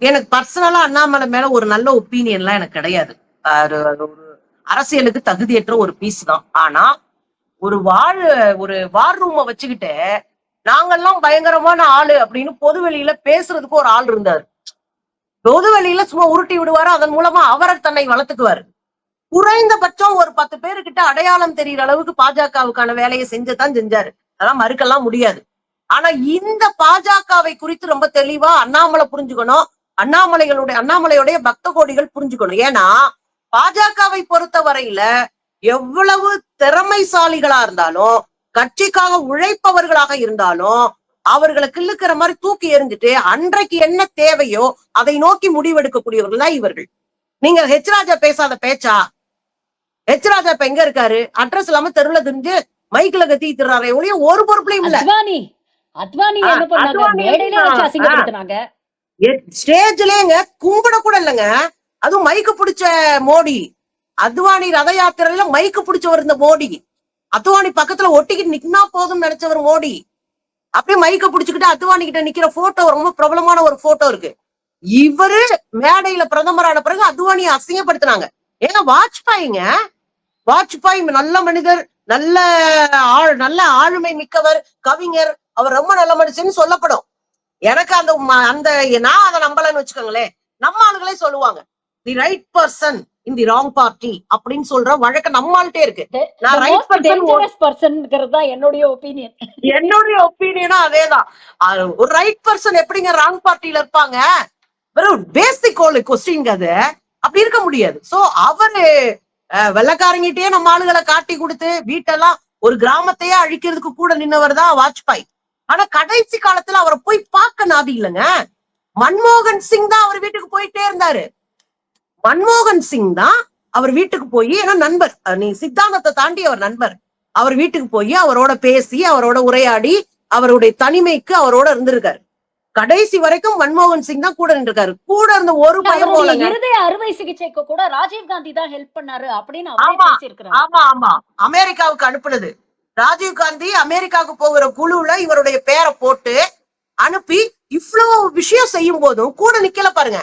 எனக்கு பர்சனலா அண்ணாமலை மேல ஒரு நல்ல ஒப்பீனியன்லாம் எனக்கு கிடையாது. ஒரு அரசியலுக்கு தகுதியற்ற ஒரு பீஸ் தான். ஆனா ஒரு ஒரு வார் ரூம வச்சுக்கிட்டு நாங்கெல்லாம் பயங்கரமான ஆளு அப்படின்னு பொது வெளியில பேசுறதுக்கு ஒரு ஆள் இருந்தாரு. பொது வெளியில சும்மா உருட்டி விடுவாரு. அதன் மூலமா அவரை தன்னை வளர்த்துக்குவாரு. குறைந்தபட்சம் ஒரு 10 பேருக்கிட்ட அடையாளம் தெரிகிற அளவுக்கு பாஜகவுக்கான வேலையை செஞ்சுதான் செஞ்சாரு. அதெல்லாம் மறுக்கலாம் முடியாது. ஆனா இந்த பாஜகவை குறித்து ரொம்ப தெளிவா அண்ணாமலை புரிஞ்சுக்கணும். அண்ணாமலையுடைய பக்த கோடிகள் புரிஞ்சுக்கணும். ஏன்னா பாஜகவை பொறுத்த வரையில எவ்வளவு திறமைசாலிகளா இருந்தாலும், கட்சிக்காக உழைப்பவர்களாக இருந்தாலும், அவர்களை கிள்ளுக்கிற மாதிரி தூக்கி எறிஞ்சிட்டு அன்றைக்கு என்ன தேவையோ அதை நோக்கி முடிவெடுக்கக்கூடியவர்கள் தான் இவர்கள். நீங்க ஹெச் ராஜா பேசாத பேச்சா? ஹெச் ராஜா இப்ப எங்க இருக்காரு? அட்ரஸ் இல்லாம தெருவுல திரிஞ்சு மைக்ல கத்தி திர்றாரே ஒழிய ஒரு பொறுப்புலையும் இல்ல. அத்வானி என்ன பண்ணாங்க? மேடையிலே வச்சு அசிங்கப்படுத்தினாங்க. ஸ்டேஜ்லங்க கும்பிட கூட இல்லைங்க. அதுவும் மைக்கு பிடிச்ச மோடி. அத்வானி ரத யாத்திரையில மைக்கு பிடிச்சவர் இந்த மோடி. அத்வானி பக்கத்துல ஒட்டிக்கிட்டு நிக்கினா போதும் நினைச்சவர் மோடி. அப்படியே மைக்க பிடிச்சுக்கிட்டு அத்வானி கிட்ட நிக்கிற போட்டோ ரொம்ப பிரபலமான ஒரு போட்டோ இருக்கு. இவரு மேடையில பிரதமரான பிறகு அத்வானியை அசிங்கப்படுத்தினாங்க. ஏன்னா வாஜ்பாய்ங்க, வாஜ்பாய் நல்ல மனிதர், நல்ல ஆளுமை மிக்கவர், கவிஞர், அவர் ரொம்ப நல்ல மனுஷன் சொல்லப்படும். எனக்கு அந்த நான் அதை நம்பலன்னு வச்சுக்கோங்களேன். நம்ம ஆளுகளே சொல்லுவாங்க the right person in the wrong party அப்படின்னு சொல்ற வழக்கம் நம்மள்ட்டே இருக்கு. நான் ரைட் பர்சன் என்னுடைய ஒப்பீனியன். என்னுடைய ஒப்பீனியனும் அதேதான். ஒரு ரைட் பர்சன் எப்படிங்க ராங் பார்ட்டில இருப்பாங்க? வெறும் பேசிக் கொஸ்டின் அது. அப்படி இருக்க முடியாது. சோ அவரு வெள்ளக்காரங்கிட்டே நம்ம ஆளுகளை காட்டி கொடுத்து வீட்டெல்லாம் ஒரு கிராமத்தையே அழிக்கிறதுக்கு கூட நின்னவர் தான் வாஜ்பாய். ஆனா கடைசி காலத்துல அவரை போய் பார்க்க நாதி இல்லைங்க. மன்மோகன் சிங் தான் அவர் வீட்டுக்கு போயிட்டே இருந்தாரு. மன்மோகன் சிங் தான் அவர் வீட்டுக்கு போய், ஏன்னா நண்பர், நீ சித்தாந்தத்தை தாண்டி அவர் நண்பர். அவர் வீட்டுக்கு போய் அவரோட பேசி, அவரோட உரையாடி, அவருடைய தனிமைக்கு அவரோட இருந்திருக்காரு. கடைசி வரைக்கும் மன்மோகன் சிங் தான் கூட நின்றுருக்காரு. கூட இருந்த ஒரு பயம் போல இருதய அறுவை சிகிச்சைக்கு கூட ராஜீவ் காந்தி தான் ஹெல்ப் பண்ணாரு அப்படின்னு ஆமா ஆமா அமெரிக்காவுக்கு அனுப்புனது. ராஜீவ் காந்தி அமெரிக்காவுக்கு போகிற குழுல இவருடைய பேரை போட்டு அனுப்பி இவ்வளவு விஷயம் செய்யும் போதும் கூட நிக்கல பாருங்க.